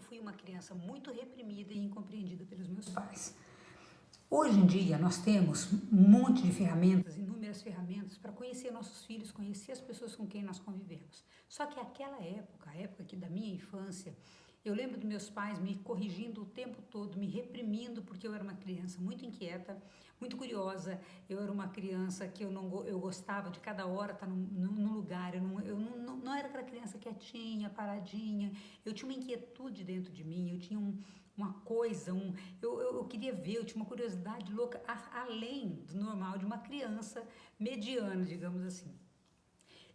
eu fui uma criança muito reprimida e incompreendida pelos meus pais. Hoje em dia nós temos um monte de ferramentas, inúmeras ferramentas para conhecer nossos filhos, conhecer as pessoas com quem nós convivemos. Só que aquela época, a época aqui da minha infância, eu lembro dos meus pais me corrigindo o tempo todo, me reprimindo, porque eu era uma criança muito inquieta, muito curiosa. Eu era uma criança que eu gostava de cada hora estar num lugar. Eu não era aquela criança quietinha, paradinha. Eu tinha uma inquietude dentro de mim, eu tinha uma coisa, eu queria ver, eu tinha uma curiosidade louca, além do normal de uma criança mediana, digamos assim.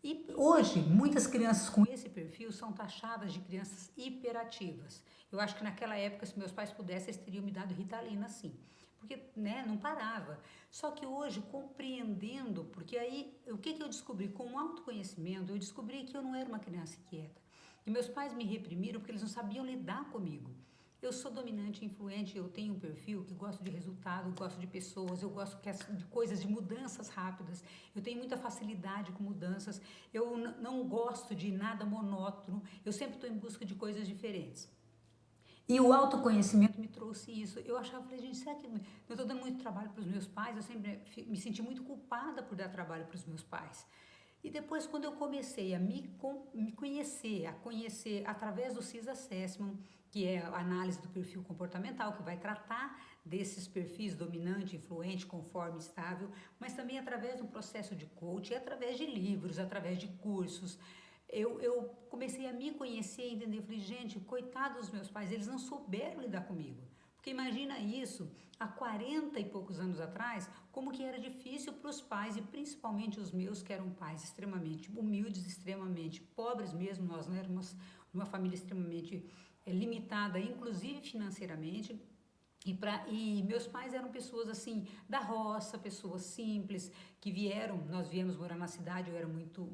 E hoje, muitas crianças com esse perfil são taxadas de crianças hiperativas. Eu acho que naquela época, se meus pais pudessem, eles teriam me dado Ritalina, sim. Porque, né, não parava. Só que hoje, compreendendo, porque aí, o que eu descobri? Com o autoconhecimento, eu descobri que eu não era uma criança inquieta. E meus pais me reprimiram porque eles não sabiam lidar comigo. Eu sou dominante e influente, eu tenho um perfil que gosto de resultado, gosto de pessoas, eu gosto de coisas, de mudanças rápidas, eu tenho muita facilidade com mudanças, eu não gosto de nada monótono, eu sempre estou em busca de coisas diferentes. E o autoconhecimento me trouxe isso. Eu achava, falei, gente, será que eu estou dando muito trabalho para os meus pais? Eu sempre me senti muito culpada por dar trabalho para os meus pais. E depois, quando eu comecei a me conhecer, a conhecer através do CIS Assessment, que é a análise do perfil comportamental, que vai tratar desses perfis dominante, influente, conforme, estável, mas também através de um processo de coaching, através de livros, através de cursos. Eu comecei a me conhecer e entender, eu falei, gente, coitados dos meus pais, eles não souberam lidar comigo. Porque imagina isso, há 40 e poucos anos atrás, como que era difícil para os pais, e principalmente os meus, que eram pais extremamente humildes, extremamente pobres mesmo, nós não éramos uma família extremamente limitada, inclusive financeiramente, e meus pais eram pessoas assim, da roça, pessoas simples, que nós viemos morar na cidade, eu era muito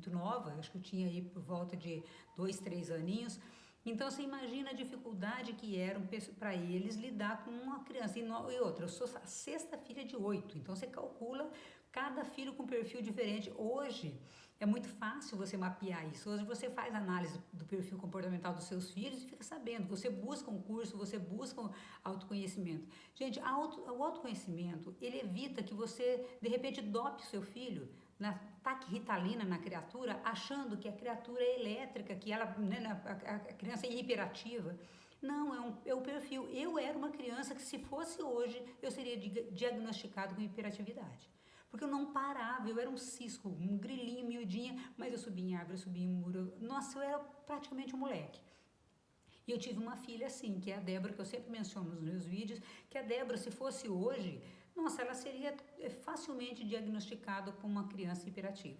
nova, acho que eu tinha aí por volta de 2, 3 aninhos. Então você imagina a dificuldade que era para eles lidar com uma criança. E outra, eu sou a sexta filha de 8, então você calcula cada filho com perfil diferente. Hoje é muito fácil você mapear isso. Hoje você faz análise do perfil comportamental dos seus filhos e fica sabendo. Você busca um curso, você busca um autoconhecimento. Gente, o autoconhecimento, ele evita que você, de repente, dope o seu filho, taque Ritalina na criatura, achando que a criatura é elétrica, que ela, né, a criança é hiperativa. Não, é um perfil. Eu era uma criança que, se fosse hoje, eu seria diagnosticado com hiperatividade. Porque eu não parava, eu era um cisco, um grilinho, miudinha, mas eu subia em árvore, eu subia em muro. Nossa, eu era praticamente um moleque. E eu tive uma filha assim, que é a Débora, que eu sempre menciono nos meus vídeos, que a Débora, se fosse hoje, nossa, ela seria facilmente diagnosticada como uma criança hiperativa.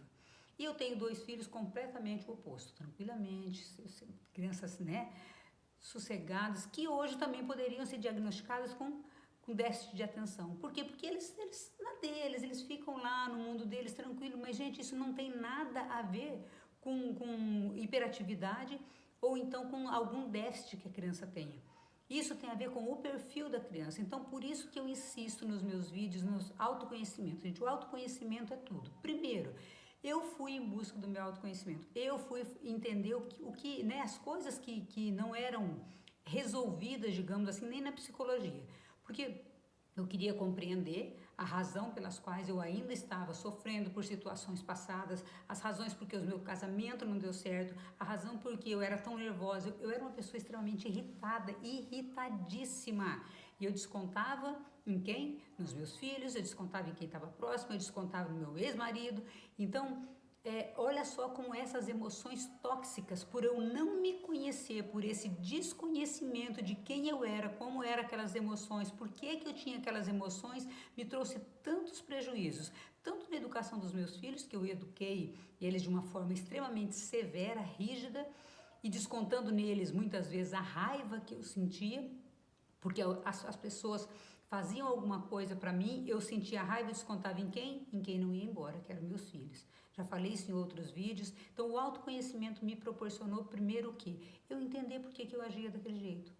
E eu tenho 2 filhos completamente opostos, tranquilamente, crianças, né, sossegadas, que hoje também poderiam ser diagnosticadas com déficit de atenção. Por quê? Porque eles na deles, eles ficam lá no mundo deles tranquilo, mas gente, isso não tem nada a ver com hiperatividade ou então com algum déficit que a criança tenha. Isso tem a ver com o perfil da criança. Então, por isso que eu insisto nos meus vídeos, no autoconhecimento. Gente, o autoconhecimento é tudo. Primeiro, eu fui em busca do meu autoconhecimento. Eu fui entender né, as coisas que não eram resolvidas, digamos assim, nem na psicologia. Porque eu queria compreender a razão pelas quais eu ainda estava sofrendo por situações passadas, as razões porque o meu casamento não deu certo, a razão porque eu era tão nervosa. Eu era uma pessoa extremamente irritada, irritadíssima. E eu descontava em quem? Nos meus filhos, eu descontava em quem estava próximo, eu descontava no meu ex-marido. Então, olha só como essas emoções tóxicas, por eu não me conhecer, por esse desconhecimento de quem eu era, como eram aquelas emoções, por que eu tinha aquelas emoções, me trouxe tantos prejuízos, tanto na educação dos meus filhos, que eu eduquei eles de uma forma extremamente severa, rígida, e descontando neles muitas vezes a raiva que eu sentia, porque as pessoas faziam alguma coisa para mim, eu sentia raiva e descontava em quem? Em quem não ia embora, que eram meus filhos. Já falei isso em outros vídeos. Então, o autoconhecimento me proporcionou primeiro o quê? Eu entender por que eu agia daquele jeito.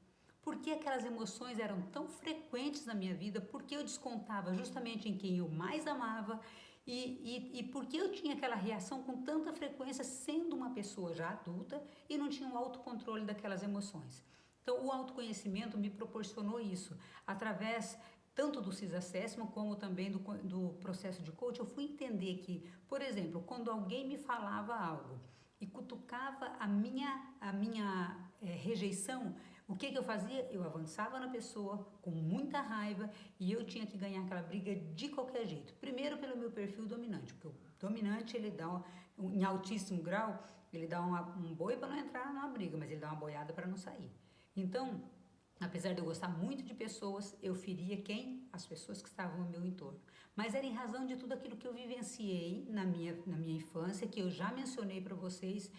Por que aquelas emoções eram tão frequentes na minha vida? Porque eu descontava justamente em quem eu mais amava E por que eu tinha aquela reação com tanta frequência, sendo uma pessoa já adulta e não tinha um autocontrole daquelas emoções. Então, o autoconhecimento me proporcionou isso, através tanto do CIS Assessment como também do processo de coach. Eu fui entender que, por exemplo, quando alguém me falava algo e cutucava a minha rejeição, o que eu fazia? Eu avançava na pessoa com muita raiva e eu tinha que ganhar aquela briga de qualquer jeito. Primeiro pelo meu perfil dominante, porque o dominante ele dá, em altíssimo grau, ele dá um boi para não entrar numa briga, mas ele dá uma boiada para não sair. Então, apesar de eu gostar muito de pessoas, eu feria quem? As pessoas que estavam no meu entorno. Mas era em razão de tudo aquilo que eu vivenciei na minha infância, que eu já mencionei para vocês.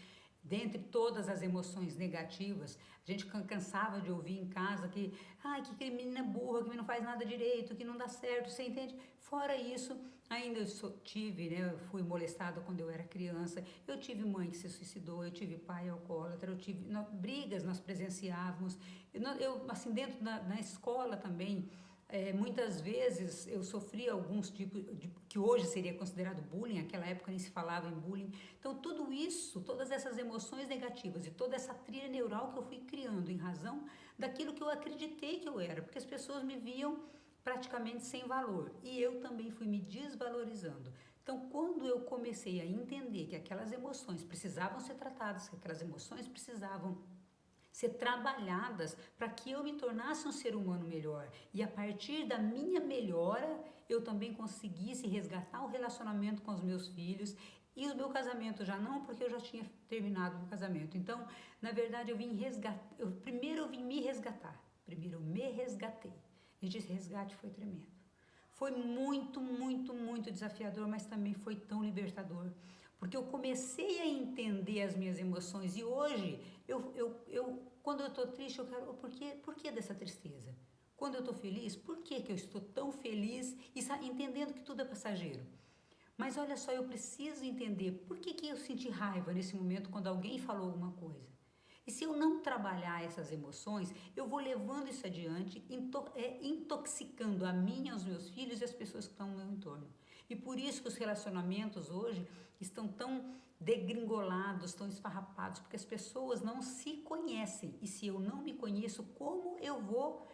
Dentre todas as emoções negativas, a gente cansava de ouvir em casa que, que menina burra, que não faz nada direito, que não dá certo, você entende? Fora isso, ainda eu fui molestada quando eu era criança, eu tive mãe que se suicidou, eu tive pai alcoólatra, brigas nós presenciávamos, assim, dentro na escola também. Muitas vezes eu sofria alguns tipos de que hoje seria considerado bullying, naquela época nem se falava em bullying. Então tudo isso, todas essas emoções negativas e toda essa trilha neural que eu fui criando em razão daquilo que eu acreditei que eu era, porque as pessoas me viam praticamente sem valor e eu também fui me desvalorizando. Então quando eu comecei a entender que aquelas emoções precisavam ser tratadas, que aquelas emoções precisavam ser trabalhadas para que eu me tornasse um ser humano melhor e a partir da minha melhora eu também conseguisse resgatar o relacionamento com os meus filhos e o meu casamento já não, porque eu já tinha terminado o casamento. Então, na verdade, primeiro eu vim me resgatar, primeiro eu me resgatei. Gente, esse resgate foi tremendo. Foi muito, muito, muito desafiador, mas também foi tão libertador. Porque eu comecei a entender as minhas emoções e hoje, quando eu estou triste, eu quero, por que dessa tristeza? Quando eu estou feliz, por que eu estou tão feliz e entendendo que tudo é passageiro? Mas olha só, eu preciso entender por que eu senti raiva nesse momento quando alguém falou alguma coisa. E se eu não trabalhar essas emoções, eu vou levando isso adiante, intoxicando a mim, aos meus filhos e as pessoas que estão no meu entorno. E por isso que os relacionamentos hoje estão tão degringolados, tão esfarrapados, porque as pessoas não se conhecem. E se eu não me conheço, como eu vou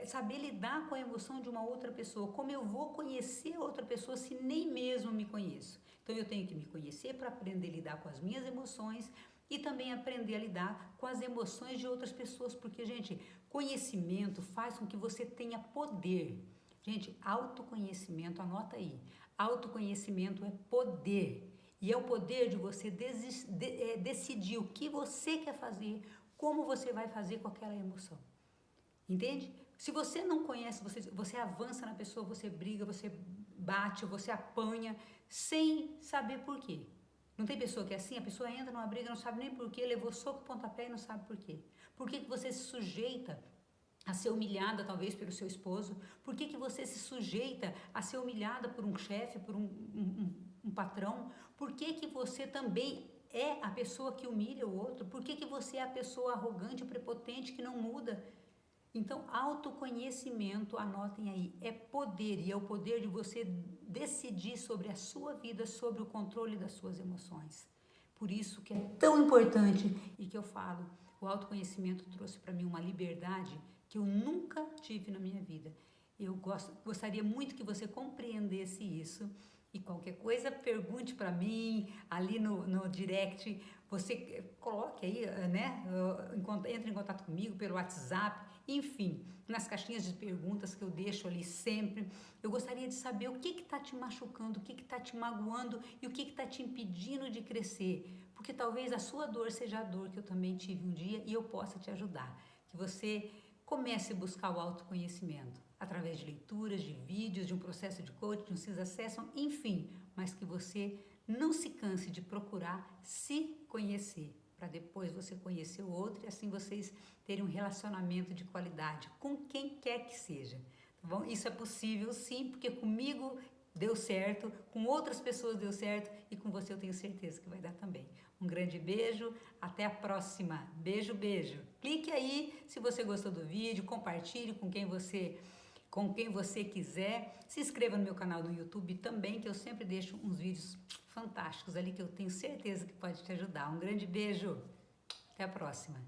saber lidar com a emoção de uma outra pessoa? Como eu vou conhecer outra pessoa se nem mesmo me conheço? Então eu tenho que me conhecer para aprender a lidar com as minhas emoções e também aprender a lidar com as emoções de outras pessoas, porque, gente, conhecimento faz com que você tenha poder. Gente, autoconhecimento, anota aí, autoconhecimento é poder, e é o poder de você decidir o que você quer fazer, como você vai fazer com aquela emoção, entende? Se você não conhece, você avança na pessoa, você briga, você bate, você apanha, sem saber por quê. Não tem pessoa que é assim? A pessoa entra numa briga, não sabe nem por quê, levou soco e pontapé e não sabe por quê. Por que você se sujeita a ser humilhada talvez pelo seu esposo? Por que você se sujeita a ser humilhada por um chefe, por um patrão? Por que você também é a pessoa que humilha o outro? Por que você é a pessoa arrogante, prepotente, que não muda? Então, autoconhecimento, anotem aí, é poder, e é o poder de você decidir sobre a sua vida, sobre o controle das suas emoções. Por isso que é tão importante e que eu falo, o autoconhecimento trouxe para mim uma liberdade que eu nunca tive na minha vida. Eu gostaria muito que você compreendesse isso. E qualquer coisa, pergunte para mim, ali no direct, você coloque aí, né? Entre em contato comigo pelo WhatsApp, enfim, nas caixinhas de perguntas que eu deixo ali sempre. Eu gostaria de saber o que está te machucando, o que está te magoando e o que está te impedindo de crescer. Porque talvez a sua dor seja a dor que eu também tive um dia e eu possa te ajudar. Que você comece a buscar o autoconhecimento através de leituras, de vídeos, de um processo de coaching, de um CIS Assessment, enfim, mas que você não se canse de procurar se conhecer, para depois você conhecer o outro e assim vocês terem um relacionamento de qualidade com quem quer que seja, tá bom? Isso é possível sim, porque comigo deu certo, com outras pessoas deu certo e com você eu tenho certeza que vai dar também. Um grande beijo, até a próxima. Beijo, beijo. Clique aí se você gostou do vídeo, compartilhe com quem você com quem você quiser. Se inscreva no meu canal no YouTube também, que eu sempre deixo uns vídeos fantásticos ali que eu tenho certeza que pode te ajudar. Um grande beijo, até a próxima.